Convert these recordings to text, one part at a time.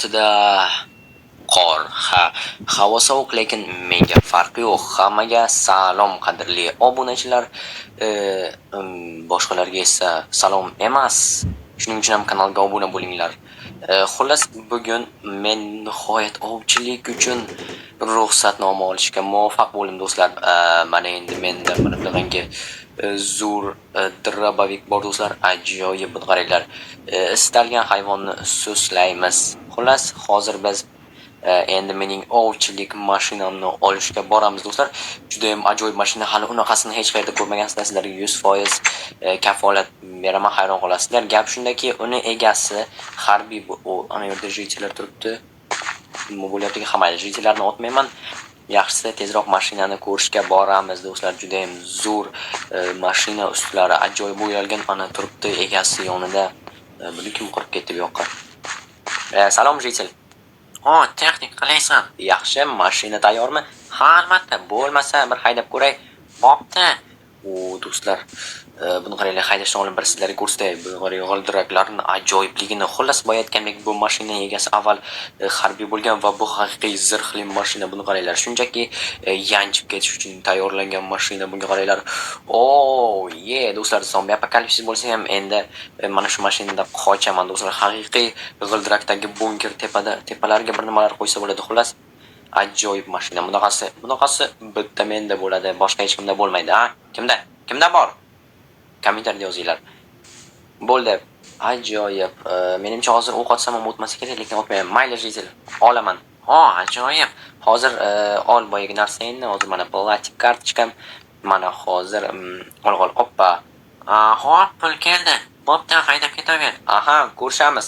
ortida qor. Havo sovuq, lekin menga farqi yo'q. Hammaga salom qadrli obunachilar. Boshqalarga esa salom emas. Shuning uchun ham kanalga obuna bo'linglar. Xullas, bugun men nihoyat ovchilik uchun ruxsatnoma olishga muvaffaq bo'ldim do'stlar. Mana endi menda mana bunaqangi zo'r drabavik bor do'stlar. Ajoyib, buni qaranglar. Istalgan hayvonni suslaymiz. Xullas, hozir biz endi mening ovchilik mashinamni olishga boramiz do'stlar. Juda ham ajoyib mashina, hali unaqasini hech qayerda ko'rmagansizlar. Sizlarga 100% kafolat beraman, hayron qolasizlar. Gap shundaki, uni egasi harbiy, ana yerda jitlar turibdi. Nima bo'lyapti? Hamma jitlarni otmayman. Yaxshisi tezroq mashinani ko'rishga boramiz do'stlar. Juda ham zo'r mashina, ustlari ajoyib bo'yalgan, ana turibdi egasi yonida. Buni kim qurib ketdi bu yoqqa? Salom jitil. Texnik qilaysan. Yaxshi, mashina tayyormi? Ha, albatta. Bo'lmasa bir haydab ko'ray. Bo'pti. Do'stlar, buni qaranglar, haydashdan oldin bir sizlarga ko'rsatay. Bu g'ildiraklarning ajoyibligini. Xullas, boya aytgandek, bu mashina egasi avval harbiy bo'lgan va bu haqiqiy zirhli mashina. Buni qaranglar, shunchaki yanchib ketish uchun tayyorlangan mashina. Bunga qaranglar. Do'stlar, zombi apokalipsis bo'lsa ham endi mana shu mashinada qochaman do'stlar. Haqiqiy g'ildirakdagi bunker tepalarga bir nimalar qo'ysa bo'ladi. Xullas, ajoyib mashina. Bunaqasi bitta menda bo'ladi, boshqa hech kimda bo'lmaydi. Kimda bor? Kommentarda yozinglar. Bo'ldi. Ajoyib. Menimcha hozir o'q otsam ham o'tmasa kerak, lekin otmayman. Mayli jitil. Olaman. Ajoyib. Hozir ol boyagi narsangni. Hozir mana plastik kartochkam. Mana hozir ol. Oppa. Hop, pul keldi. Bo'pti, haydab ketaver. Ko'rishamiz.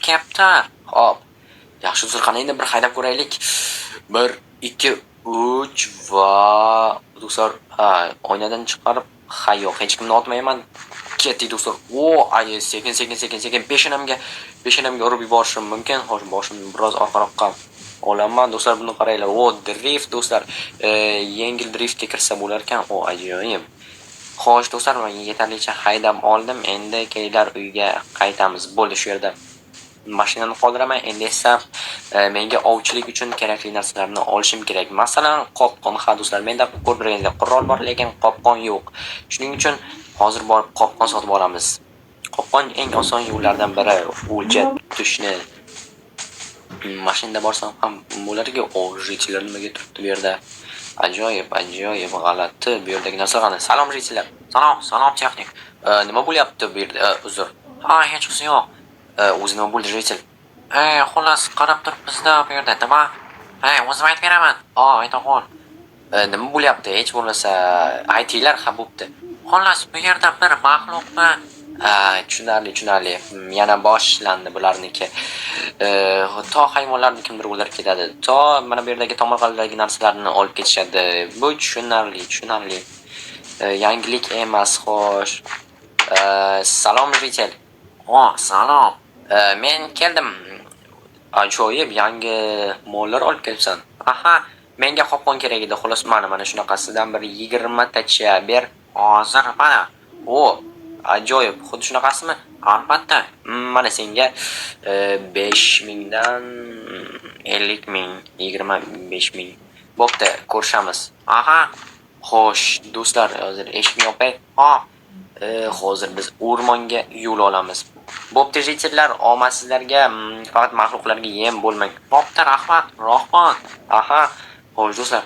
Kaptar. Hop. Yaxshi do'stlar, qani endi bir haydab ko'raylik. 1 2 3 va do'stlar, oynadan chiqarib, yo'q, hech kimni otmayman. Ketdik do'stlar. Sekin peshanamga urib yuborishim mumkin. Hozir boshimni biroz orqaroqqa olaman do'stlar. Buni qaranglar. Drift do'stlar. Yengil driftga kirsa bo'lar ekan. Ajoyib. Xo'sh do'stlar, men yetarlicha haydab oldim. Endi kelinglar uyga qaytamiz. Bo'ldi, shu yerda mashinani qoldiraman. Endi esa menga ovchilik uchun kerakli narsalarni olishim kerak. Masalan, qopqon. Do'stlar, menda ko'rdirganingizdek qurol bor, lekin qopqon yo'q. Shuning uchun hozir borib qopqon sotib olamiz. Qopqon eng oson yo'llardan biri. O'lja tutishni mashinada borsam ham bo'larga. Jitlar nimaga turibdi bu yerda? Ajoyib, g'alati. Bu yerdagi narsa qani? Salom jitlar. Salom texnik. Nima bo'lyapti bu yerda? Uzr. Hech qisi yo'q. O'zi nima bo'ldi jitil? Xullas, qarab turibmiz-da bu yerda. Nima? O'zim aytib beraman. Aytaqol. Nima bo'lyapti? Hech bo'lmasa aytinglar, bo'pti. Xullas, bu yerda bir maxluqni tushunarli. Yana boshlandi bularniki. To hayvonlarni kimdir o'ldirib ketadi. To mana bu yerdagi tomorqalardagi narsalarni olib ketishadi. Bu tushunarli. Yangilik emas, xo'sh. Salom jitil. Salom. Men keldim. Ajoyib, yangi mollar olib kelibsan. Menga qopqon kerak edi. Xolos, mana shunaqasidan bir 20 tacha ber. Hozir mana. Ajoyib. Xuddi shunaqasimi? Albatta. Mana senga 5000 dan 50000, 25000. Bo'pti, ko'rishamiz. Xo'sh, do'stlar, hozir eshikni yopay. Hozir biz o'rmonga yo'l olamiz. Bo'pti jitillar, omadsizlarga faqat maxluqlarga yem bo'lmang. Bo'pti, rahmat. Xo'sh do'stlar,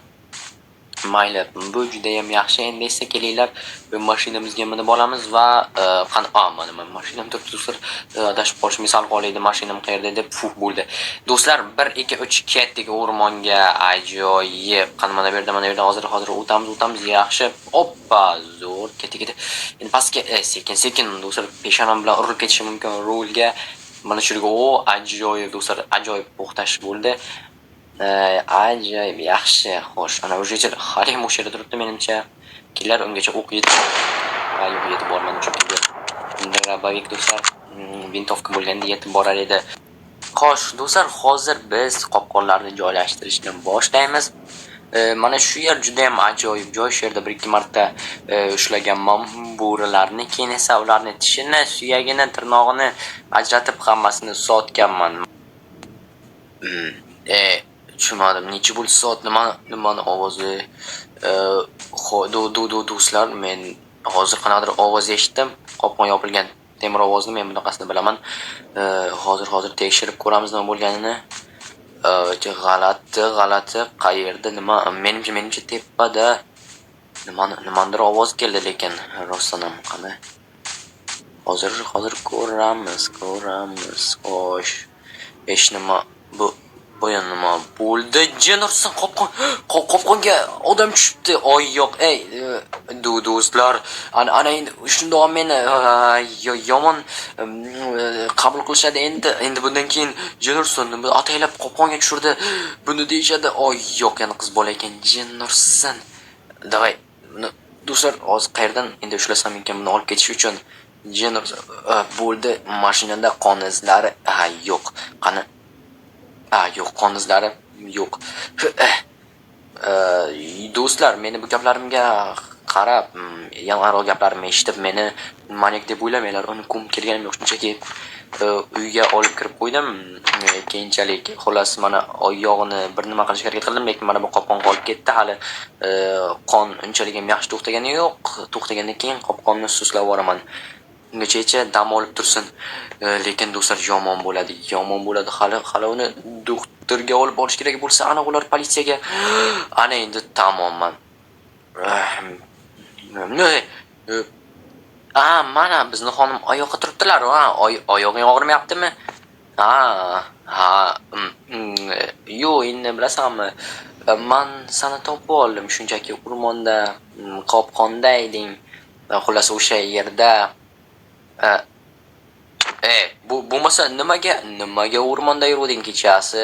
mayli, bu juda ham yaxshi. Endi esa kelinglar, bu mashinamizga minib olamiz va mana mashinam turibdi do'stlar. Adashib qolish misol qolaydi, mashinam qayerda deb bo'ldi. Do'stlar, 1 2 3 ketdik o'rmonga. Ajoyib. Mana bu yerda hozir o'tamiz. Yaxshi. Oppa, zo'r. Ketdik. Endi pastga sekin do'stlar, peshonam bilan urib ketishi mumkin rulga. Mana shu yerga ajoyib do'stlar, ajoyib to'xtash bo'ldi. Ajoyib, yaxshi. Xo'sh, ana o'sha halim o'sha yerda turibdi menimcha. Kimlar ungacha o'q yetib. Yo'q, yetib bormadi chunki drabavik do'stlar, vintovka bo'lganda yetib borar edi. Xo'sh, do'stlar, hozir biz qopqonlarni joylashtirishni boshlaymiz. Mana shu yer juda ham ajoyib joy. Shu yerda 1-2 marta ushlaganman bo'rilarni, keyin esa ularning tishini, suyagini, tirnog'ini ajratib hammasini sotganman. Tushunmadim. Necha bo'lsa soat nimani ovozi? Do'stlar, men hozir qanaqadir ovoz eshitdim. Qopqon yopilgan temir ovozni men bunaqasini bilaman. Hozir tekshirib ko'ramiz nima bo'lganini. G'alati qayerda nima? Menimcha tepada nimandir ovoz keldi, lekin rostdan ham qani. Hozir ko'ramiz. Xo'sh. Nima bu yana nima bo'ldi? Jin ursin, qopqonga odam tushibdi. Oy yo'q, do'stlar, ana endi shundoq meni yomon qabul qilishadi endi bundan keyin jin ursin, ataylab qopqonga tushirdi. Buni deyishadi. Oy yo'q, yana qiz bola ekan, jin ursin. Davay, do'stlar, hozir qayerdan endi ushlasam ekan buni olib ketish uchun? Jin bo'ldi, mashinada qon izlari yo'q. Qani? Yo'q, qon izlari yo'q. Do'stlar, meni bu gaplarimga qarab, yalg'aro gaplarimni eshitib meni maniak deb o'ylamanglar. Uni ko'm kelganim yo'q, shunchaki uyga olib kirib qo'ydim. Keyinchalik xolos mana oyog'ini bir nima qilishga harakat qildim, lekin mana bu qopqon qolib ketdi. Hali qon unchalik ham yaxshi to'xtagani yo'q. To'xtagandan keyin qopqonni suslab yuboraman. Ungacha dam olib tursin. Lekin do'stlar, yomon bo'ladi. Hali uni doktorga olib borish kerak bo'lsa, ana ular politsiyaga. Ana endi tamomman. Mana bizni xonim oyoqqa turibdilar. Oyog'ing og'rimayaptimi? Yo'q, endi bilasanmi? Men seni topib oldim, shunchaki o'rmonda qopqonda eding. Xullas o'sha yerda bo'lmasa nimaga o'rmonda yuruvding kechasi?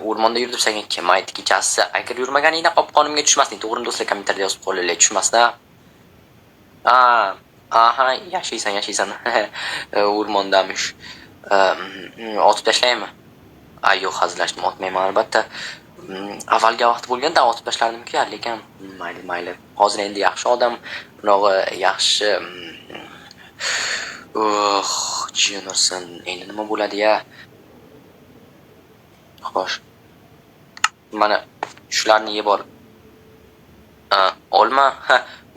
O'rmonda yurib senga kim aytdi kechasi? Agar yurmaganingda qopqonimga tushmasding. To'g'rimi do'stlar, kommentariyada yozib qo'yinglar, tushmasda. Yashaysan. O'rmondamish. Otib tashlaymi? Yo'q, hazillashdim, otmayman albatta. Avvalgi vaqt bo'lganda otib tashlardim-ku, lekin mayli. Hozir endi yaxshi odam, bunog'i yaxshi. Jin ursin, endi nima bo'ladi-ya? Xo'sh. Mana shularni yeb ol. Olma.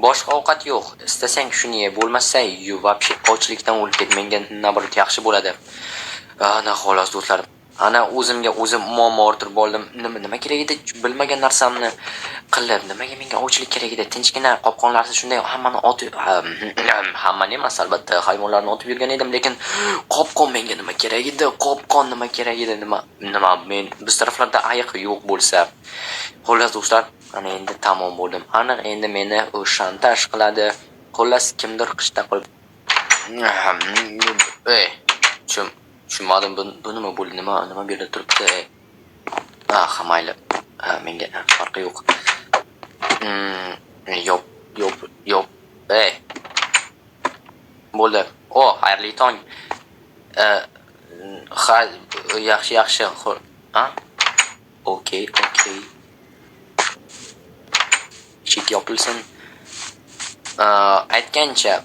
Boshqa ovqat yo'q. Istasang shuni ye, bo'lmasa вообще ochlikdan o'lib ket. Menga nabarat yaxshi bo'ladi. Ana xolos do'stlar. Ana o'zimga o'zim muammo orttirib oldim. Nima kerak edi? Bilmagan narsamni qilib, nimaga menga ochlik kerak edi? Tinchgina qopqonlarsiz shunday hammani hammani emas, albatta hayvonlarni otib yurgan edim, lekin qopqon menga nima kerak edi? Nima men biz taraflarda ayiq yo'q bo'lsa. Xullas do'stlar, ana endi tamom bo'ldim. Aniq endi meni u shantaj qiladi. Xullas kimdir qishda qilib. Tushunmadim, bu nima bo'ldi? Nima bu yerda turibdi? Mayli. Menga farqi yo'q. Yo'q. Bo'ldi. Xayrli tong. Yaxshi. Okey. Chek yopilsin. Aytgancha,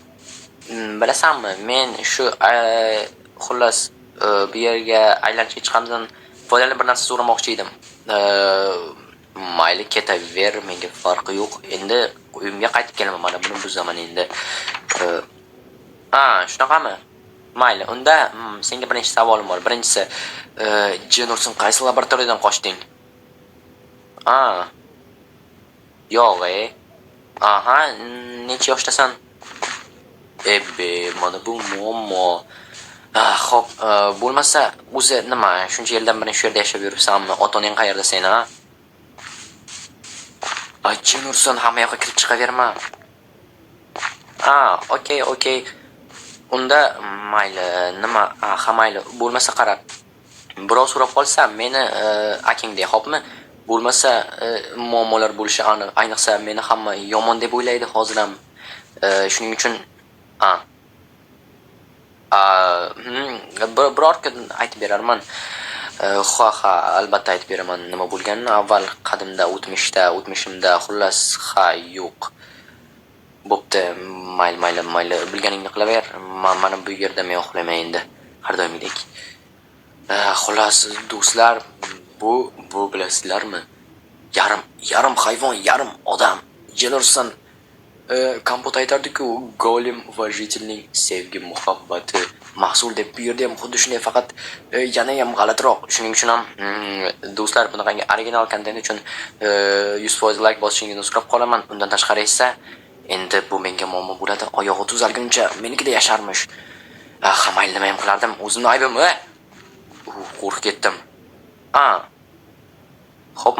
bilasanmi, men shu xullas bu yerga aylanishga chiqamdan foydalanib bir narsa so'ramoqchi edim. Mayli, ketaver, menga farqi yo'q. Endi uyimga qaytib kelaman, mana buni buzaman endi. Shunaqami? Mayli, unda senga bir nechta savolim bor. Birinchisi, jin ursin, qaysi laboratoriyadan qochding? Yo'q, necha yoshdasan? Mana bu muammo. Xo'p, bo'lmasa o'zi nima, shuncha yildan beri shu yerda yashab yuribsanmi? Ota-onang qayerda seni, jin ursin, hamma yoqqa kirib chiqaverma. Okey. Unda mayli, nima, mayli. Bo'lmasa qarab, birov so'rab qolsa, meni aking de, xo'pmi? Bo'lmasa muammolar bo'lishi aniq. Ayniqsa meni hamma yomon deb o'ylaydi hozir ham. Shuning uchun biror kun aytib berarman. Albatta aytib beraman nima bo'lganini. Avval qadimda, o'tmishimda xullas yo'q. Bo'pti, mayli, bilganingni qilaver. Mana bu yerda men uxlayman endi, har doimgidek. Xullas do'stlar, Bu bilasizlarmi? Yarim hayvon, yarim odam. Jelurson kompot aytardi-ku, Golem va Jitilning sevgi muhabbati mahsul deb. Bu yerda ham xuddi shunday, faqat yana ham g'alatiroq. Shuning uchun ham do'stlar, bunaqangi original kontent uchun 100% like bosishingizni so'rab qolaman. Undan tashqari esa endi bu menga muammo bo'ladi. Oyog'i tuzalguncha menikida yasharmish. Hamma nima ham qilardim. O'zimning aybim. Qo'rqib ketdim. Xo'p,